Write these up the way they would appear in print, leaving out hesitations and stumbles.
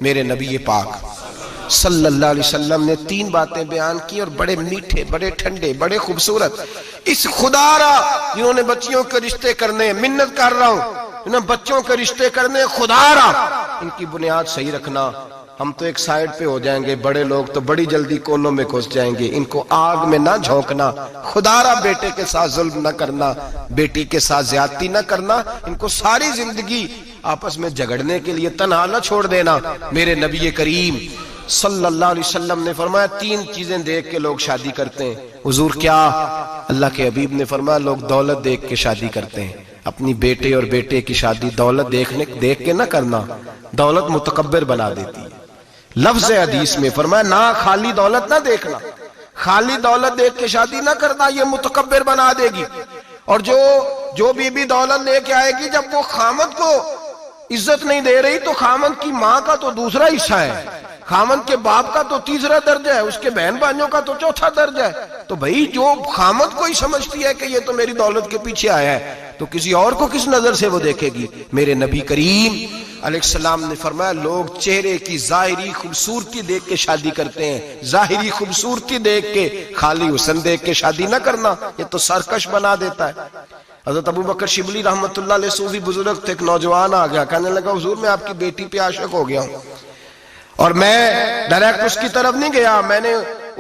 میرے نبی پاک صلی اللہ علیہ وسلم نے 3 باتیں بیان کی اور بڑے میٹھے، بڑے ٹھنڈے، بڑے خوبصورت. اس خدا را جنہوں نے بچیوں کے رشتے کرنے، منت کر رہا ہوں انہوں نے بچوں کے رشتے کرنے، خدا را ان کی بنیاد صحیح رکھنا. ہم تو ایک سائیڈ پہ ہو جائیں گے، بڑے لوگ تو بڑی جلدی کونوں میں گھس جائیں گے. ان کو آگ میں نہ جھونکنا، خدا را بیٹے کے ساتھ ظلم نہ کرنا، بیٹی کے ساتھ زیادتی نہ کرنا. ان کو ساری زندگی آپس میں جھگڑنے کے لیے تنہا نہ چھوڑ دینا. میرے نبی کریم صلی اللہ علیہ وسلم نے فرمایا 3 چیزیں دیکھ کے لوگ شادی کرتے ہیں. حضور کیا؟ اللہ کے حبیب نے فرمایا لوگ دولت دیکھ کے شادی کرتے ہیں. اپنی بیٹے اور بیٹے کی شادی دولت دیکھ کے نہ کرنا، دولت متکبر بنا دیتی ہے. لفظ حدیث میں فرمایا نہ خالی دولت نہ دیکھنا، خالی دولت دیکھ کے شادی نہ کرنا، یہ متکبر بنا دے گی. اور جو بی دولت لے کے آئے گی، جب وہ خامد کو عزت نہیں دے رہی تو خامد کی ماں کا تو دوسرا حصہ ہے، خامد کے باپ کا تو تیسرا درجہ ہے، اس کے بہن بھائیوں کا تو چوتھا درجہ ہے. تو بھئی جو خامد کو ہی سمجھتی ہے کہ یہ تو میری دولت کے پیچھے آیا ہے تو کسی اور کو کس نظر سے وہ دیکھے گی؟ میرے نبی کریم علیہ السلام نے فرمایا لوگ چہرے کی ظاہری خوبصورتی دیکھ کے شادی کرتے ہیں، ظاہری خوبصورتی دیکھ کے، خالی حسن دیکھ کے شادی نہ کرنا، یہ تو سرکش بنا دیتا ہے. حضرت ابو بکر شبلی رحمۃ اللہ علیہ صوفی بزرگ تھے. ایک نوجوان آ گیا، کہنے لگا حضور میں آپ کی بیٹی پہ عاشق ہو گیا ہوں، اور میں ڈائریکٹ اس کی طرف نہیں گیا، میں نے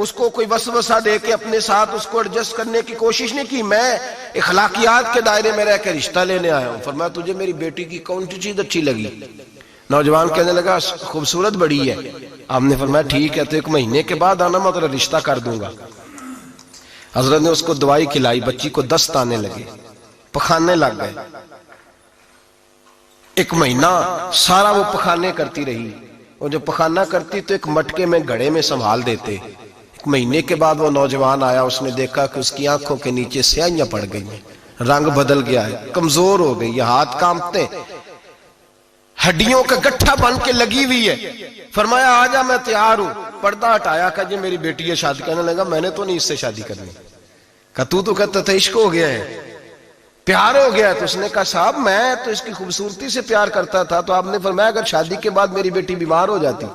اس کو کوئی وسوسہ دے کے اپنے ساتھ اس کو ایڈجسٹ کرنے کی کوشش نہیں کی، میں اخلاقیات کے دائرے میں رہ کے رشتہ لینے آیا ہوں. فرمایا تجھے میری بیٹی کی کون سی چیز اچھی لگی؟ نوجوان کہنے لگا خوبصورت بڑی ہے. آپ نے فرمایا ٹھیک ہے تو 1 مہینے کے بعد آنا، میں تیرا رشتہ کر دوں گا. حضرت نے اس کو دوائی کھلائی، بچی کو دست آنے لگے، پخانے لگ گئے. 1 مہینہ سارا وہ پخانے کرتی رہی. وہ جو پخانہ کرتی تو ایک مٹکے میں گھڑے میں سنبھال دیتے. 1 مہینے کے بعد وہ نوجوان آیا، اس نے دیکھا کہ اس کی آنکھوں کے نیچے سیاہیاں پڑ گئی ہیں، رنگ بدل گیا ہے، کمزور ہو گئی ہے، ہاتھ کانپتے، ہڈیوں کا گٹھا بن کے لگی ہوئی ہے. فرمایا آجا میں تیار ہوں. پردہ ہٹایا کہ جی میری بیٹی ہے شادی. کہنے لگا میں نے تو نہیں اس سے شادی کرنی. کہا تو کہتا تھا عشق ہو گیا ہے، پیار ہو گیا. تو اس نے کہا صاحب میں تو اس کی خوبصورتی سے پیار کرتا تھا. تو آپ نے فرمایا اگر شادی کے بعد میری بیٹی بیمار ہو جاتی،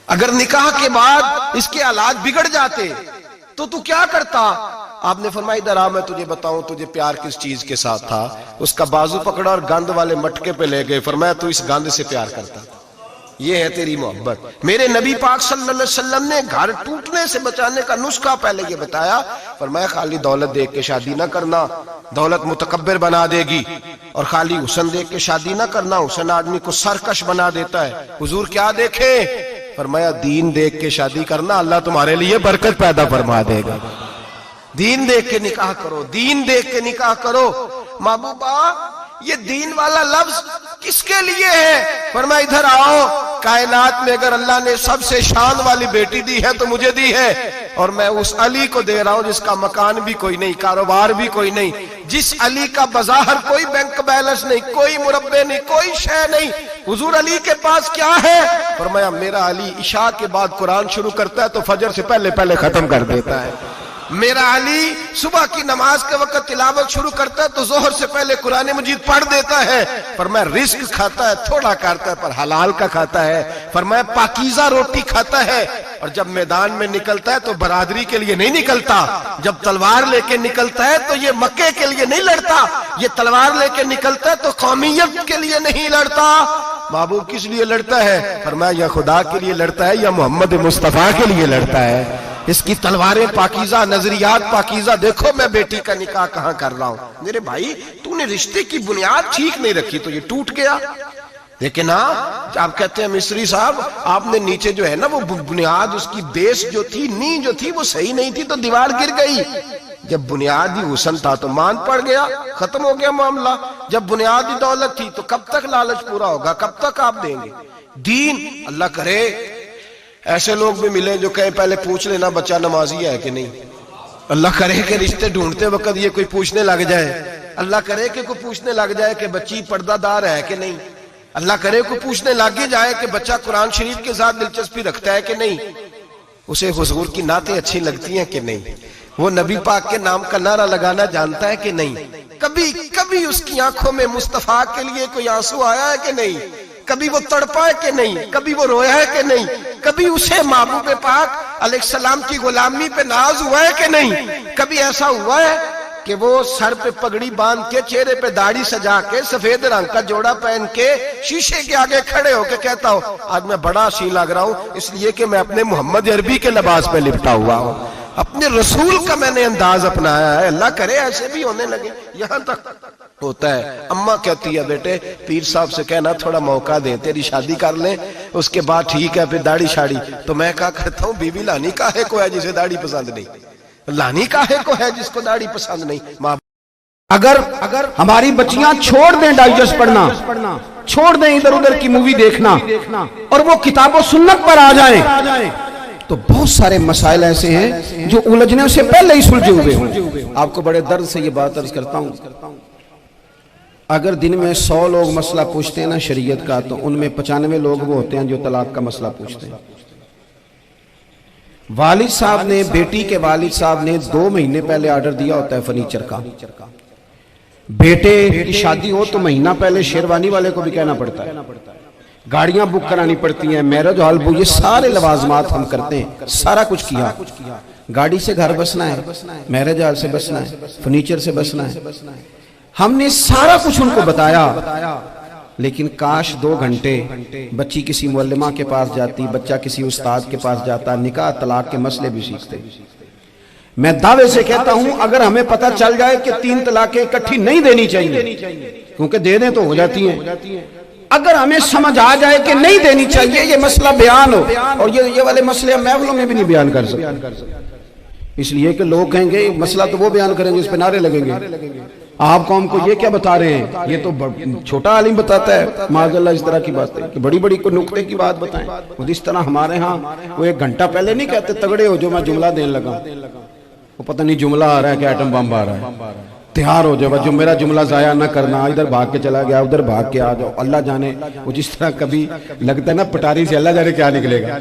اگر نکاح کے بعد اس کے حالات بگڑ جاتے تو کیا کرتا؟ آپ نے فرمایا ادھر آ میں تجھے بتاؤں تجھے پیار کس چیز کے ساتھ تھا. اس کا بازو پکڑا اور گند والے مٹکے پہ لے گئے. فرمایا تو اس گند سے پیار کرتا، یہ ہے تیری محبت. میرے نبی پاک صلی اللہ علیہ وسلم نے گھر ٹوٹنے سے بچانے کا نسخہ پہلے یہ بتایا. فرمایا خالی دولت دیکھ کے شادی نہ کرنا، دولت متکبر بنا دے گی. اور خالی حسن دیکھ کے شادی نہ کرنا، حسن آدمی کو سرکش بنا دیتا ہے. حضور کیا دیکھیں؟ فرمایا دین دیکھ کے شادی کرنا، اللہ تمہارے لیے برکت پیدا فرما دے گا. دین دیکھ کے نکاح کرو، دین دیکھ کے نکاح کرو. محبوبہ یہ دین والا لفظ کس کے لیے ہے؟ فرمایا ادھر آؤ، کائنات میں اگر اللہ نے سب سے شان والی بیٹی دی ہے تو مجھے دی ہے، اور میں اس علی کو دے رہا ہوں جس کا مکان بھی کوئی نہیں، کاروبار بھی کوئی نہیں، جس علی کا بظاہر کوئی بینک بیلنس نہیں، کوئی مربع نہیں، کوئی شے نہیں. حضور علی کے پاس کیا ہے؟ فرمایا میرا علی عشاء کے بعد قرآن شروع کرتا ہے تو فجر سے پہلے ختم کر دیتا ہے. میرا علی صبح کی نماز کے وقت تلاوت شروع کرتا ہے تو ظہر سے پہلے قرآن مجید پڑھ دیتا ہے. فرمایا رزق کھاتا ہے، تھوڑا کھاتا ہے پر حلال کا کھاتا ہے. فرمایا پاکیزہ روٹی کھاتا ہے، اور جب میدان میں نکلتا ہے تو برادری کے لیے نہیں نکلتا. جب تلوار لے کے نکلتا ہے تو یہ مکے کے لیے نہیں لڑتا، یہ تلوار لے کے نکلتا ہے تو قومیت کے لیے نہیں لڑتا. محبوب کس لیے لڑتا ہے؟ فرمایا یا خدا کے لیے لڑتا ہے یا محمد مصطفیٰ کے لیے لڑتا ہے. اس کی تلواریں پاکیزہ، نظریات پاکیزہ. دیکھو میں بیٹی کا نکاح کہاں کر رہا ہوں. میرے بھائی تو نے رشتے کی بنیاد ٹھیک نہیں رکھی تو یہ ٹوٹ گیا. لیکن ہاں آپ کہتے ہیں مصری صاحب آپ نے نیچے جو ہے نا وہ بنیاد، اس کی بیس جو تھی، نیو جو تھی وہ صحیح نہیں تھی تو دیوار گر گئی. جب بنیادی حسن تھا تو مان پڑ گیا، ختم ہو گیا معاملہ. جب بنیادی دولت تھی تو کب تک لالچ پورا ہوگا، کب تک آپ دیں گے؟ دین اللہ کرے ایسے لوگ بھی ملیں جو کہیں پہلے پوچھ لینا بچہ نمازی ہے کہ نہیں. اللہ کرے کہ رشتے ڈھونڈتے وقت یہ کوئی پوچھنے لگ جائے. اللہ کرے کہ کوئی پوچھنے لگ جائے کہ بچی پردہ دار ہے کہ نہیں. اللہ کرے کوئی پوچھنے لگ جائے کہ بچہ قرآن شریف کے ساتھ دلچسپی رکھتا ہے کہ نہیں. اسے حضور کی نعتیں اچھی لگتی ہیں کہ نہیں. وہ نبی پاک کے نام کا نعرہ لگانا جانتا ہے کہ نہیں. کبھی اس کی آنکھوں میں مصطفیٰ کے لیے کوئی آنسو آیا ہے کہ نہیں. کبھی وہ تڑپا ہے کہ نہیں, کبھی وہ رویا ہے کہ نہیں, کبھی اسے محبوب پاک علیہ السلام کی غلامی پہ ناز ہوا ہے کہ نہیں, کبھی ایسا ہوا ہے کہ وہ سر پہ پگڑی باندھ کے, چہرے پہ داڑھی سجا کے, سفید رنگ کا جوڑا پہن کے شیشے کے آگے کھڑے ہو کے کہتا ہو آج میں بڑا حسین لگ رہا ہوں اس لیے کہ میں اپنے محمد عربی کے لباس پہ لپٹا ہوا ہوں, اپنے رسول کا میں نے انداز اپنایا ہے. اللہ کرے ایسے بھی ہونے لگے. یہاں تک ہوتا ہے اماں کہتی ہے بیٹے پیر صاحب سے کہنا تھوڑا موقع دیں, تیری شادی کر لیں, اس کے بعد ٹھیک ہے پھر داڑھی شاڑی. تو میں کہا کرتا ہوں بیوی لانی کاہے کو ہے جسے داڑھی پسند نہیں, لانی کاہے کو ہے جس کو داڑھی پسند نہیں. اگر ہماری بچیاں چھوڑ دیں ڈائجسٹ پڑھنا, چھوڑ دیں ادھر ادھر کی مووی دیکھنا, اور وہ کتاب و سنت پر آ جائیں, تو بہت سارے مسائل ایسے ہیں جو الجھنے سے پہلے ہی سلجھے ہوئے ہوں. آپ کو بڑے درد سے یہ بات عرض کرتا ہوں, اگر دن میں 100 لوگ مسئلہ پوچھتے ہیں نا شریعت کا, تو ان میں 95 لوگ وہ ہوتے ہیں جو طلاق کا مسئلہ پوچھتے ہیں. والد صاحب نے, بیٹی کے والد صاحب نے 2 مہینے پہلے آرڈر دیا ہوتا ہے فرنیچر کا. بیٹے کی شادی ہو تو مہینہ پہلے شیروانی والے کو بھی کہنا پڑتا ہے, گاڑیاں بک کرانی پڑتی ہیں, میرج ہال بک, یہ سارے لوازمات ہم کرتے ہیں. سارا کچھ کیا, گاڑی سے گھر بسنا ہے, میرج ہال سے بسنا ہے, فرنیچر سے بسنا ہے, ہم نے سارا کچھ ان کو بتایا. لیکن کاش 2 گھنٹے بچی کسی معلمہ کے پاس جاتی, بچہ کسی استاد کے پاس جاتا, نکاح طلاق کے مسئلے بھی سیکھتے. میں دعوے سے کہتا ہوں اگر ہمیں پتہ چل جائے کہ 3 طلاقیں اکٹھی نہیں دینی چاہیے, کیونکہ دے دیں تو ہو جاتی ہیں, اگر ہمیں سمجھ آ جائے کہ نہیں دینی چاہیے, یہ مسئلہ بیان ہو, اور یہ والے مسئلے محفلوں میں بھی نہیں بیان کر سکتے, اس لیے کہ لوگ کہیں گے مسئلہ تو وہ بیان کریں گے اس پہ نعرے لگیں گے. آپ قوم کو یہ کیا بتا رہے ہیں, یہ تو چھوٹا عالم بتاتا ہے معاذ اللہ اس طرح کی باتیں, کہ بڑی بڑی کوئی نقطے کی بات بتائیں. اس طرح ہمارے ہاں وہ 1 گھنٹہ پہلے نہیں کہتے تگڑے ہو جو میں جملہ دینے لگا, وہ پتہ نہیں جملہ آ رہا ہے کہ ایٹم بم آ رہا ہے, تیار ہو جاؤ, جو میرا جملہ ضائع نہ کرنا, ادھر بھاگ کے چلا گیا ادھر بھاگ کے آ جاؤ. اللہ جانے وہ جس طرح کبھی لگتا ہے نا پٹاری سے, اللہ جانے کیا نکلے گا,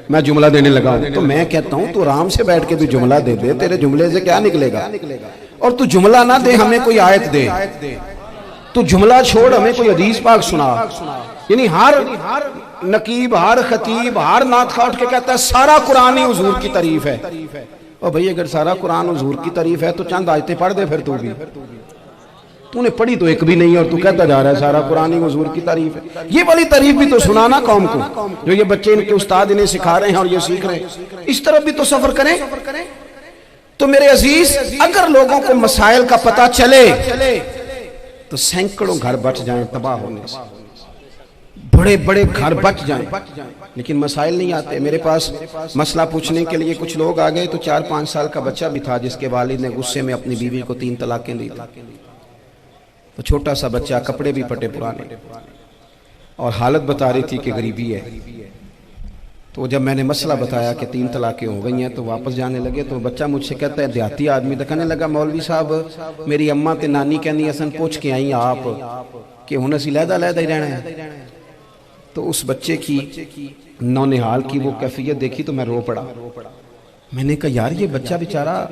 میں جملہ دینے لگا ہوں. تو میں کہتا ہوں تو آرام سے بیٹھ کے بھی جملہ دے دے, تیرے جملے سے کیا نکلے گا. اور تو جملہ نہ دے ہمیں کوئی آیت دے, تو جملہ چھوڑ ہمیں کوئی حدیث پاک سنا. یعنی ہر نقیب, ہر خطیب, ہر نعت خواہ اٹھ کے کہتا ہے سارا قرآن ہی حضور کی تعریف ہے. اور بھئی اگر سارا قرآن حضور کی تعریف ہے تو چند آیتیں پڑھ دے پھر, تو نے پڑھی تو ایک بھی نہیں, اور تو کہتا جا رہا ہے سارا قرآن ہی حضور کی تعریف ہے. یہ والی تعریف بھی تو سنانا قوم کو, جو یہ بچے ان کے استاد انہیں سکھا رہے ہیں اور یہ سیکھ رہے ہیں, اس طرف بھی تو سفر کریں. تو میرے عزیز اگر لوگوں کو مسائل کا پتہ چلے تو سینکڑوں گھر بچ جائیں تباہ ہونے سے, بڑے بڑے گھر بچ جائیں. لیکن مسائل نہیں آتے. میرے پاس مسئلہ پوچھنے کے لیے کچھ لوگ آ گئے, تو 4-5 سال کا بچہ بھی تھا جس کے والد نے غصے میں اپنی بیوی کو 3 طلاقیں دی. تو چھوٹا سا بچہ, کپڑے بھی پھٹے پرانے, اور حالت بتا رہی تھی کہ غریبی ہے. تو جب میں نے مسئلہ بتایا کہ 3 طلاقیں ہو گئی ہیں تو واپس جانے لگے. تو بچہ مجھ سے کہتا ہے دیہاتی آدمی, تو کہنے لگا مولوی صاحب میری اماں تے نانی کہنی اسن پوچھ کے آئی آپ کہ ہن اسی لہدا لہدا ہی رہنا ہے. تو اس بچے کی نونہال کی وہ کیفیت دیکھی تو میں رو پڑا. میں نے کہا یار یہ بچہ بیچارہ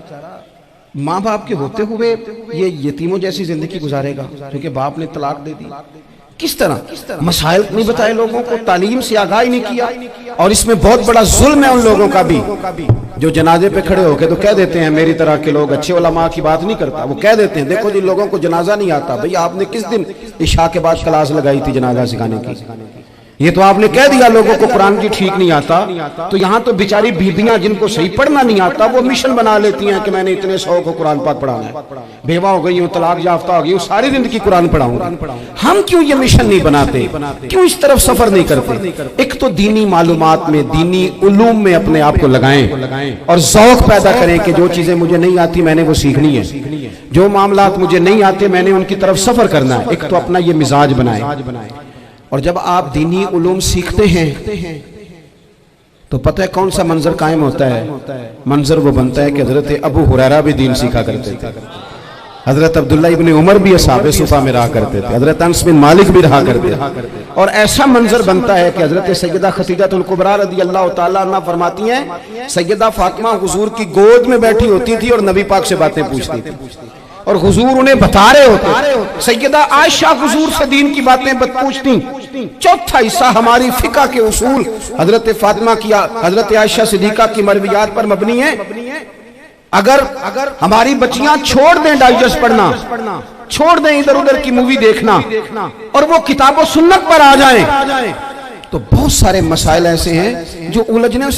ماں باپ کے ہوتے ہوئے یہ یتیموں جیسی زندگی گزارے گا, کیونکہ باپ نے طلاق دے دی. کس طرح مسائل نہیں بتائے لوگوں کو, تعلیم سے آگاہی نہیں کیا. اور اس میں بہت بڑا ظلم ہے ان لوگوں کا بھی جو جنازے پہ کھڑے ہو کے تو کہہ دیتے ہیں, میری طرح کے لوگ اچھے علماء کی بات نہیں کرتا, وہ کہہ دیتے ہیں دیکھو جن لوگوں کو جنازہ نہیں آتا, بھئی آپ نے کس دن عشاء کے بعد کلاس لگائی تھی جنازہ سکھانے کی, یہ تو آپ نے کہہ دیا لوگوں کو قرآن کی ٹھیک نہیں آتا. تو یہاں تو بیچاری بیبیاں جن کو صحیح پڑھنا نہیں آتا وہ مشن بنا لیتی ہیں کہ میں نے اتنے 100 کو قرآن پاک پڑھانا ہے, بیوہ ہو گئی ہوں, طلاق یافتہ ہو گئی ہوں, ساری زندگی قرآن پڑھاؤں. ہم کیوں یہ مشن نہیں بناتے, کیوں اس طرف سفر نہیں کرتے. ایک تو دینی معلومات میں, دینی علوم میں اپنے آپ کو لگائیں, اور ذوق پیدا کریں کہ جو چیزیں مجھے نہیں آتی میں نے وہ سیکھنی ہے, جو معاملات مجھے نہیں آتے میں نے ان کی طرف سفر کرنا ہے. ایک تو اپنا یہ مزاج بنائیں. اور جب آپ دینی علوم سیکھتے ہیں تو پتہ ہے کون سا منظر قائم ہوتا ہے, منظر وہ بنتا ہے کہ حضرت ابو ہریرہ بھی دین سیکھا کرتے تھے, حضرت عبداللہ ابن عمر بھی اصحاب صفہ میں رہا کرتے تھے, حضرت انس بن مالک بھی رہا کرتے تھے. اور ایسا منظر بنتا ہے کہ حضرت سیدہ خدیجہ الکبریٰ رضی اللہ تعالیٰ عنہ فرماتی ہیں سیدہ فاطمہ حضور کی گود میں بیٹھی ہوتی تھی اور نبی پاک سے باتیں پوچھتی تھی. اور حضور انہیں بتا رہے ہوتے. سیدہ عائشہ حضور سے دین کی باتیں پوچھتی. چوتھا حصہ ہماری فقہ کے اصول حضرت فاطمہ کی حضرت عائشہ صدیقہ کی مرویات پر مبنی ہے. اگر ہماری بچیاں چھوڑ دیں ڈائجسٹ پڑھنا, چھوڑ دیں ادھر ادھر کی مووی دیکھنا, اور وہ کتاب و سنت پر آ جائیں, تو بہت سارے مسائل ایسے ہیں جو الجھنے